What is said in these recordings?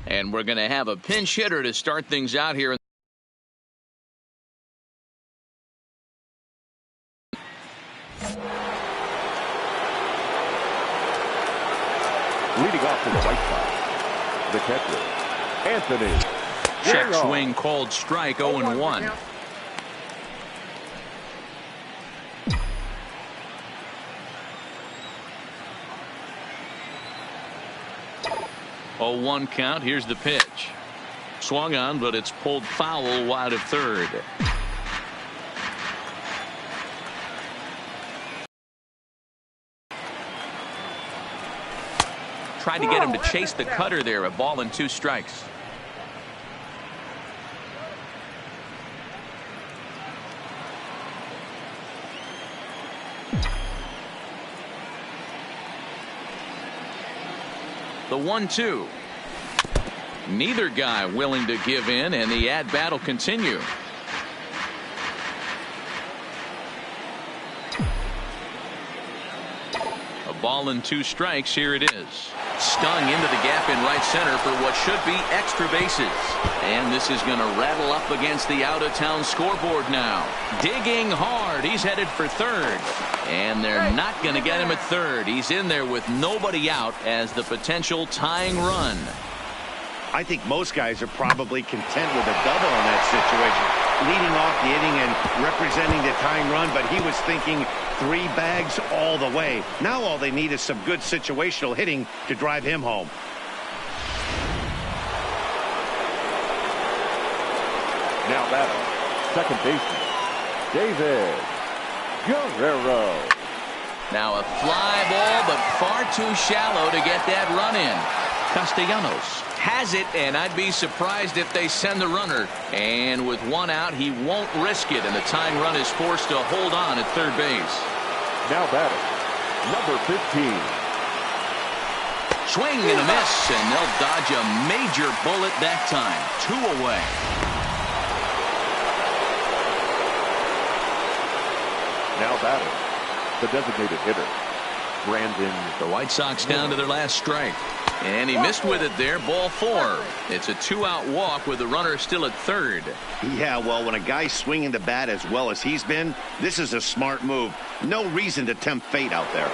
And we're going to have a pinch hitter to start things out here. Leading off to the right side, the catcher, Anthony. Check swing, called strike, 0-1. Oh, 1 count. Here's the pitch. Swung on, but it's pulled foul wide of third. Tried to get him to chase the cutter there. A ball and 2 strikes. The 1-2. Neither guy willing to give in, and the at-bat will continue. A ball and 2 strikes. Here it is. Stung into the gap in right center for what should be extra bases. And this is going to rattle up against the out-of-town scoreboard now. Digging hard. He's headed for third. And they're not going to get him at third. He's in there with nobody out as the potential tying run. I think most guys are probably content with a double in that situation. Leading off the inning and representing the tying run, but he was thinking 3 bags all the way. Now all they need is some good situational hitting to drive him home. Now batter, second baseman, David Guerrero. Now a fly ball, but far too shallow to get that run in. Castellanos has it, and I'd be surprised if they send the runner. And with 1 out, he won't risk it, and the tying run is forced to hold on at third base. Now batter, number 15. Swing and a miss, and they'll dodge a major bullet that time. 2 away. Now batter, the designated hitter, Brandon. The White Sox down to their last strike. And he missed with it there. Ball 4. It's a 2-out walk with the runner still at third. Yeah, well, when a guy's swinging the bat as well as he's been, this is a smart move. No reason to tempt fate out there.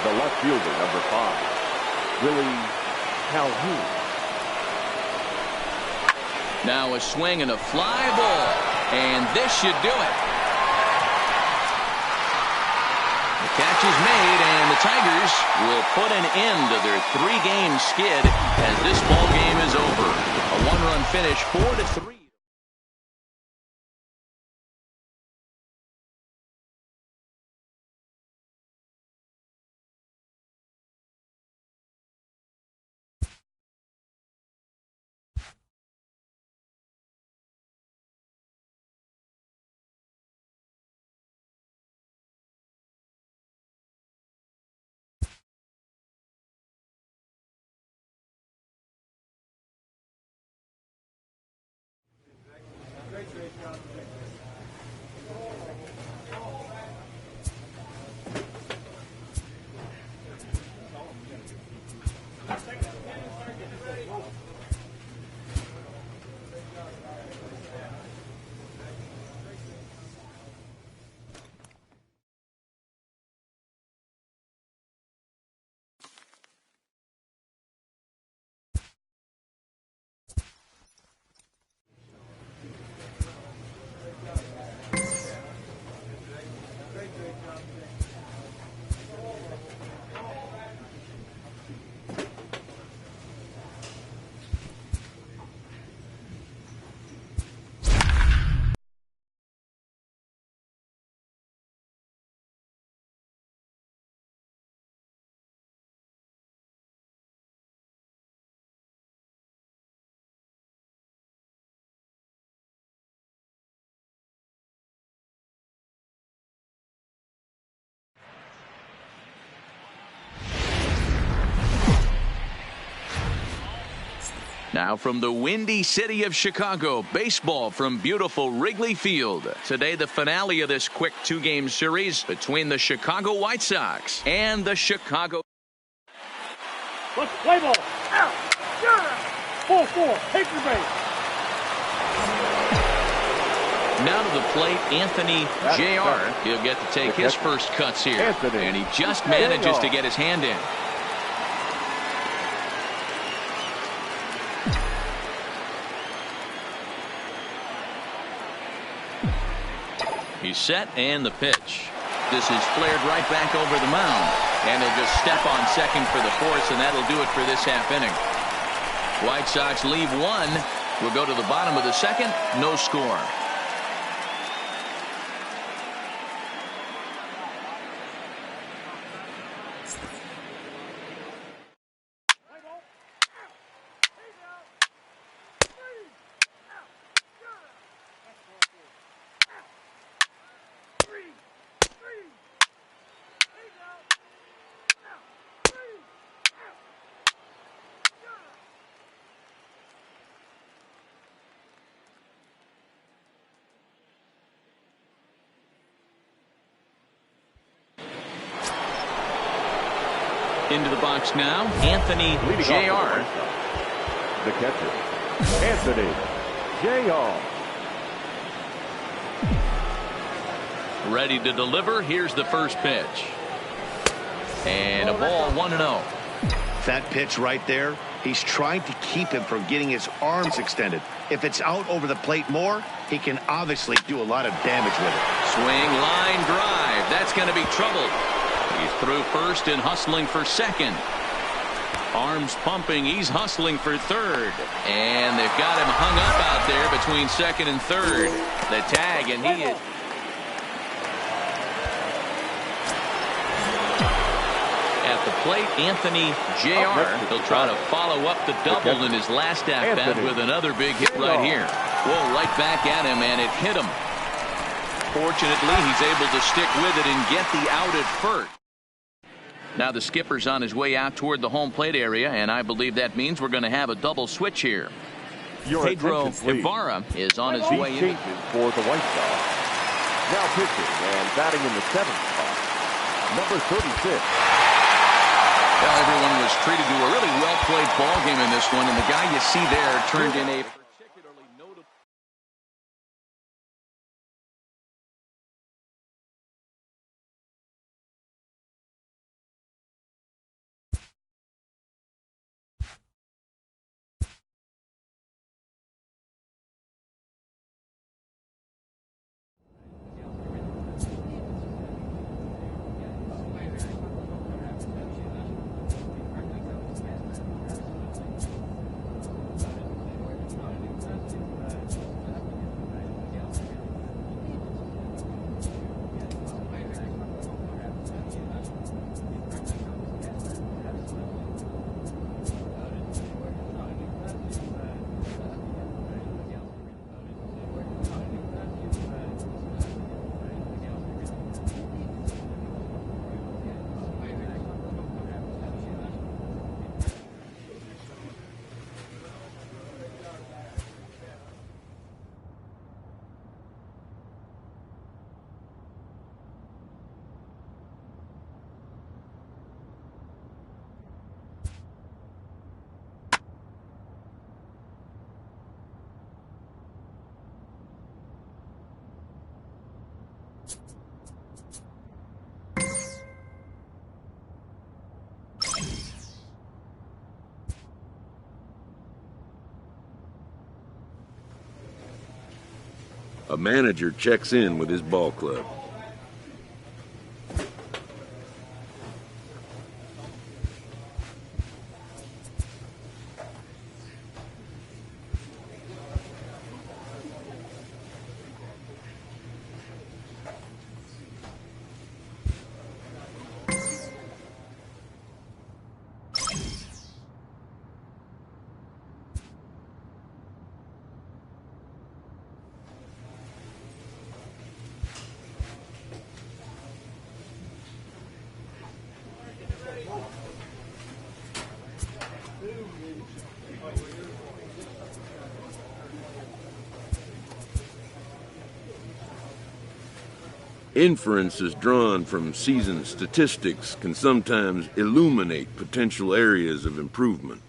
The left fielder, number 5, Willie Calhoun. Now a swing and a fly ball. And this should do it. The catch is made, and the Tigers will put an end to their 3-game skid as this ball game is over. A 1-run finish, 4-3. Now from the windy city of Chicago, baseball from beautiful Wrigley Field. Today the finale of this quick two-game series between the Chicago White Sox and the Chicago. Let's play ball. Out. Full four. Take your base. Now to the plate, Anthony Jr. He'll get to take his first cuts here. And he just manages to get his hand in. He's set, and the pitch. This is flared right back over the mound. And he'll just step on second for the force, and that'll do it for this half inning. White Sox leave one. We'll go to the bottom of the second. No score. Into the box now, Anthony Jr. The catcher, Anthony Jr. Ready to deliver. Here's the first pitch. And a ball, 1-0. That pitch right there, he's trying to keep him from getting his arms extended. If it's out over the plate more, he can obviously do a lot of damage with it. Swing, line drive. That's going to be trouble. He's through first and hustling for second. Arms pumping. He's hustling for third. And they've got him hung up out there between second and third. The tag, and he is. At the plate, Anthony Jr. He'll try to follow up the double in his last at-bat with another big hit right here. Whoa, right back at him, and it hit him. Fortunately, he's able to stick with it and get the out at first. Now the skipper's on his way out toward the home plate area, and I believe that means we're going to have a double switch here. Pedro Ibarra is on his way in. For the White Sox. Now pitching and batting in the 7th spot, number 36. Well, everyone was treated to a really well-played ball game in this one, and the guy you see there turned in a particularly notable. A manager checks in with his ball club. Inferences drawn from season statistics can sometimes illuminate potential areas of improvement.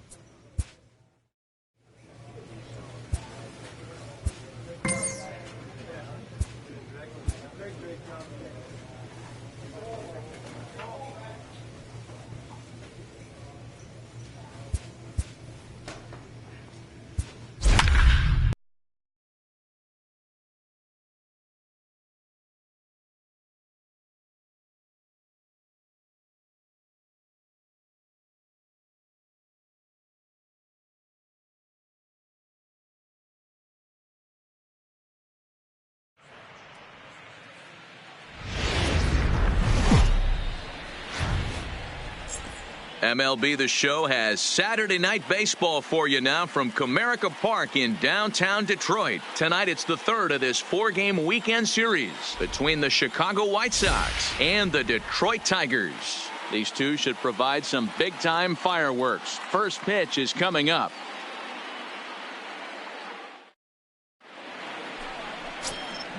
MLB The Show has Saturday Night Baseball for you now from Comerica Park in downtown Detroit. Tonight it's the third of this four-game weekend series between the Chicago White Sox and the Detroit Tigers. These two should provide some big-time fireworks. First pitch is coming up.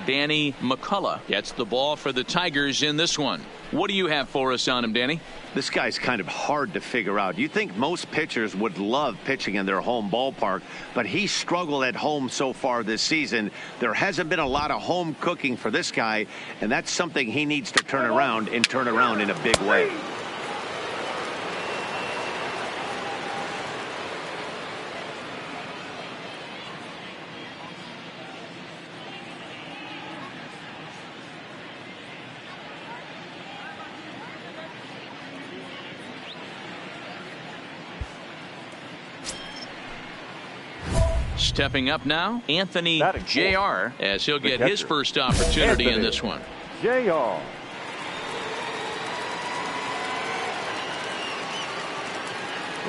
Danny McCullough gets the ball for the Tigers in this one. What do you have for us on him, Danny? This guy's kind of hard to figure out. You think most pitchers would love pitching in their home ballpark, but he struggled at home so far this season. There hasn't been a lot of home cooking for this guy, and that's something he needs to turn around in a big way. Stepping up now, Anthony Jr. as he'll get his first opportunity in this one. JR.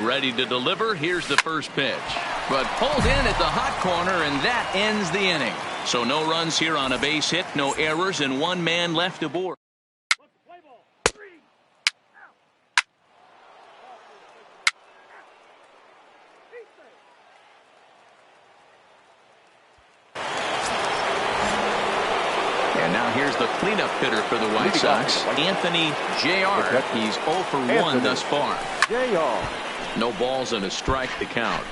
Ready to deliver. Here's the first pitch. But pulled in at the hot corner, and that ends the inning. So no runs here on a base hit, no errors, and one man left aboard. Here's the cleanup hitter for the White Sox, Anthony Jr. He's 0 for 1 thus far. JR. No balls and a strike to count.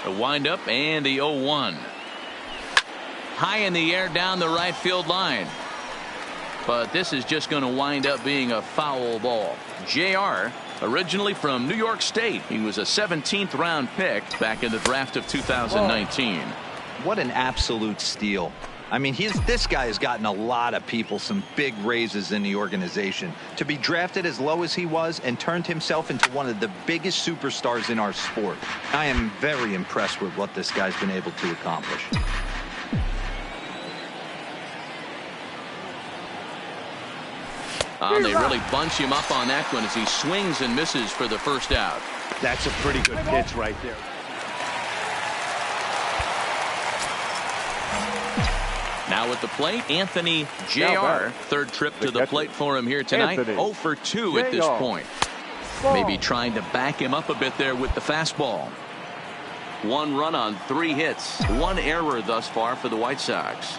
The windup and the 0-1. High in the air down the right field line. But this is just going to wind up being a foul ball. JR. Originally from New York State, he was a 17th round pick back in the draft of 2019. What an absolute steal. I mean, this guy has gotten a lot of people some big raises in the organization. To be drafted as low as he was and turned himself into one of the biggest superstars in our sport. I am very impressed with what this guy's been able to accomplish. They really bunch him up on that one as he swings and misses for the first out. That's a pretty good pitch right there. Now at the plate, Anthony Jr. Third trip to the plate for him here tonight. 0 for 2 at this point. Maybe trying to back him up a bit there with the fastball. 1 run on 3 hits. 1 error thus far for the White Sox.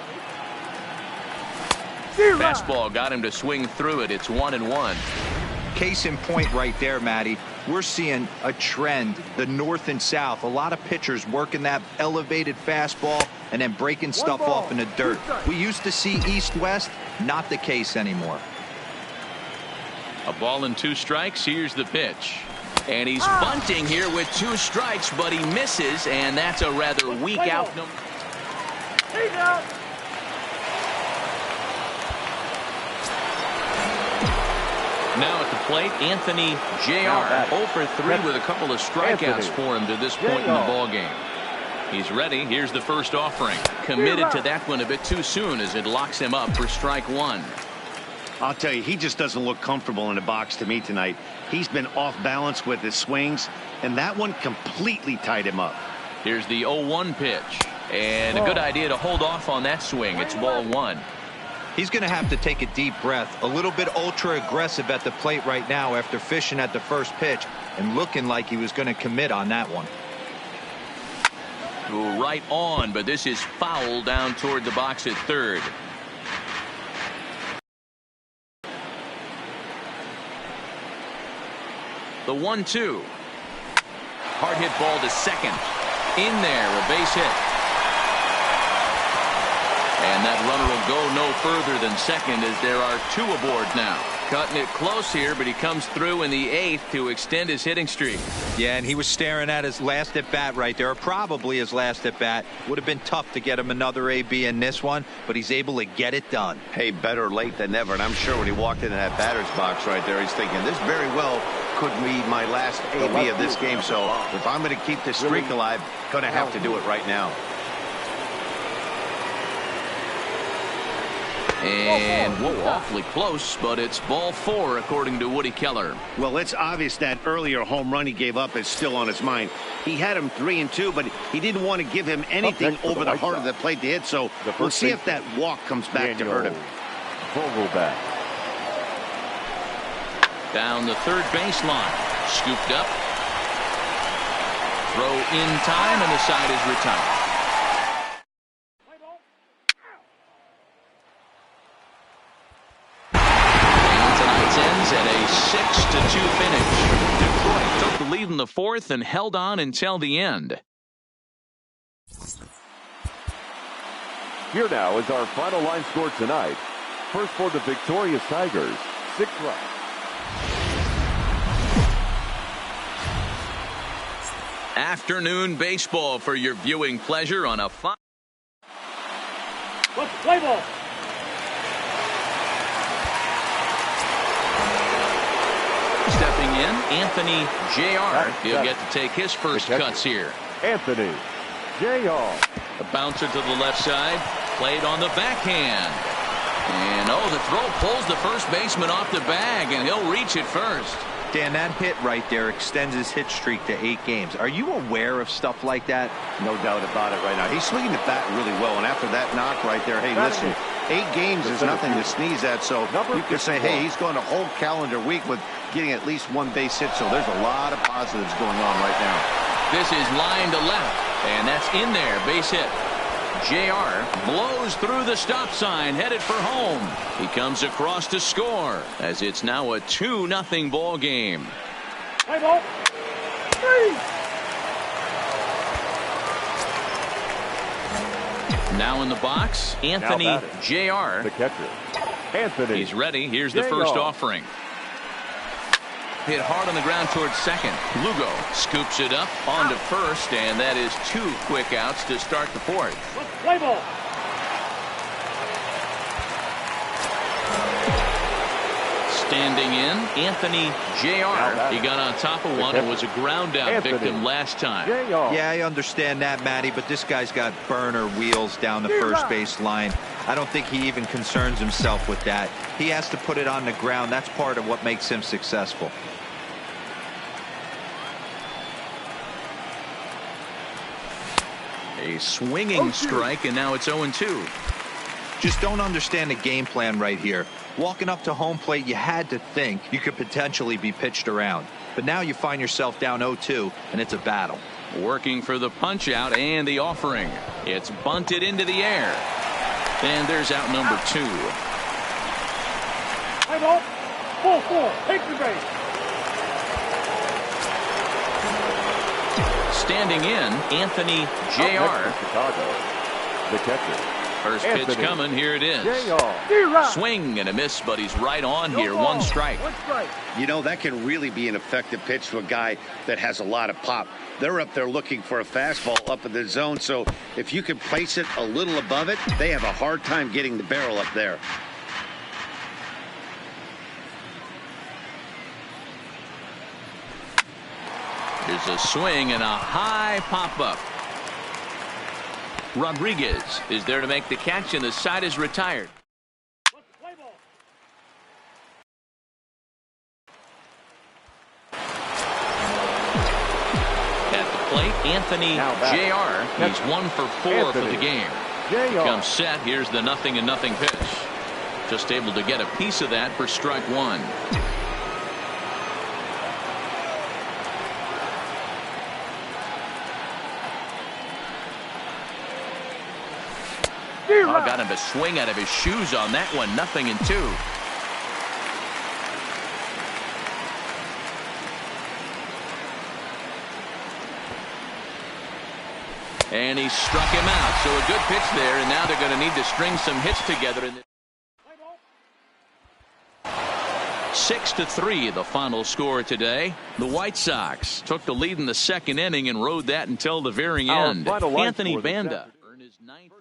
Fastball got him to swing through it. It's 1-1. Case in point right there, Matty. We're seeing a trend, the north and south. A lot of pitchers working that elevated fastball and then breaking stuff off in the dirt. We used to see east-west, not the case anymore. A ball and 2 strikes. Here's the pitch. And he's bunting here with 2 strikes, but he misses, and that's a rather weak out. Now at the plate, Anthony Jr. 0 for 3 with a couple of strikeouts for him to this point in the ballgame. He's ready. Here's the first offering. Committed to that one a bit too soon as it locks him up for strike 1. I'll tell you, he just doesn't look comfortable in the box to me tonight. He's been off balance with his swings, and that one completely tied him up. Here's the 0-1 pitch. And a good idea to hold off on that swing. It's ball 1. He's going to have to take a deep breath. A little bit ultra aggressive at the plate right now after fishing at the first pitch and looking like he was going to commit on that one. right on, but this is foul down toward the box at third. The 1-2. Hard hit ball to second. In there, a base hit. And that runner will go no further than second as there are two aboard now. Cutting it close here, but he comes through in the eighth to extend his hitting streak. Yeah, and he was staring at his last at bat right there, or probably his last at bat. Would have been tough to get him another AB in this one, but he's able to get it done. Hey, better late than never. And I'm sure when he walked into that batter's box right there, he's thinking this very well could be my last AB of this game. So if I'm going to keep this streak alive, going to have to do it right now. And whoa, awfully close, but it's ball four according to Woody Keller. Well, it's obvious that earlier home run he gave up is still on his mind. He had him 3-2, but he didn't want to give him anything over the heart of the plate to hit. So we'll see if that walk comes back to hurt him. Vogelback. Down the third baseline. Scooped up. Throw in time, and the side is retired. Ends at a 6-2 finish. Detroit took the lead in the fourth and held on until the end. Here now is our final line score tonight. First for the victorious Tigers, 6 runs. Afternoon baseball for your viewing pleasure on a fine. Let's play ball. Stepping in, Anthony Jr. He'll get to take his first cuts here. Anthony Jr. A bouncer to the left side, played on the backhand. And the throw pulls the first baseman off the bag, and he'll reach it first. Dan, that hit right there extends his hit streak to 8 games. Are you aware of stuff like that? No doubt about it right now. He's swinging the bat really well, and after that knock right there, hey, listen, 8 games is nothing to sneeze at, so you could say, hey, he's going a whole calendar week with getting at least 1 base hit, so there's a lot of positives going on right now. This is line to left, and that's in there, base hit. JR blows through the stop sign, headed for home. He comes across to score, as it's now a 2-0 ball game. Play ball. 3. Now in the box, Anthony Jr. The catcher, Anthony. He's ready. Here's the first offering. Hit hard on the ground towards second. Lugo scoops it up onto first, and that is 2 quick outs to start the fourth. Let's play ball. Standing in, Anthony Jr. He got on top of one and was a ground out victim last time. Yeah, I understand that, Matty, but this guy's got burner wheels down the first base line. I don't think he even concerns himself with that. He has to put it on the ground. That's part of what makes him successful. A swinging strike, and now it's 0-2. Just don't understand the game plan right here. Walking up to home plate, you had to think you could potentially be pitched around. But now you find yourself down 0-2, and it's a battle. Working for the punch out and the offering. It's bunted into the air. And there's out number 2. Play ball. 4-4. Take the base. Standing in, Anthony Jr. Chicago, the catcher. First pitch coming. Here it is. Swing and a miss, but he's right on here. 1 strike. You know, that can really be an effective pitch to a guy that has a lot of pop. They're up there looking for a fastball up in the zone, so if you can place it a little above it, they have a hard time getting the barrel up there. Here's a swing and a high pop-up. Rodriguez is there to make the catch, and the side is retired. Let's play ball. At the plate, Anthony Jr. He's 1 for 4 for the game. Comes set. Here's the 0-0 pitch. Just able to get a piece of that for strike 1. got him to swing out of his shoes on that one. 0-2. And he struck him out. So a good pitch there, and now they're going to need to string some hits together. 6-3, the final score today. The White Sox took the lead in the second inning and rode that until the very end. Final line Anthony score this Banda afternoon. earned his 9th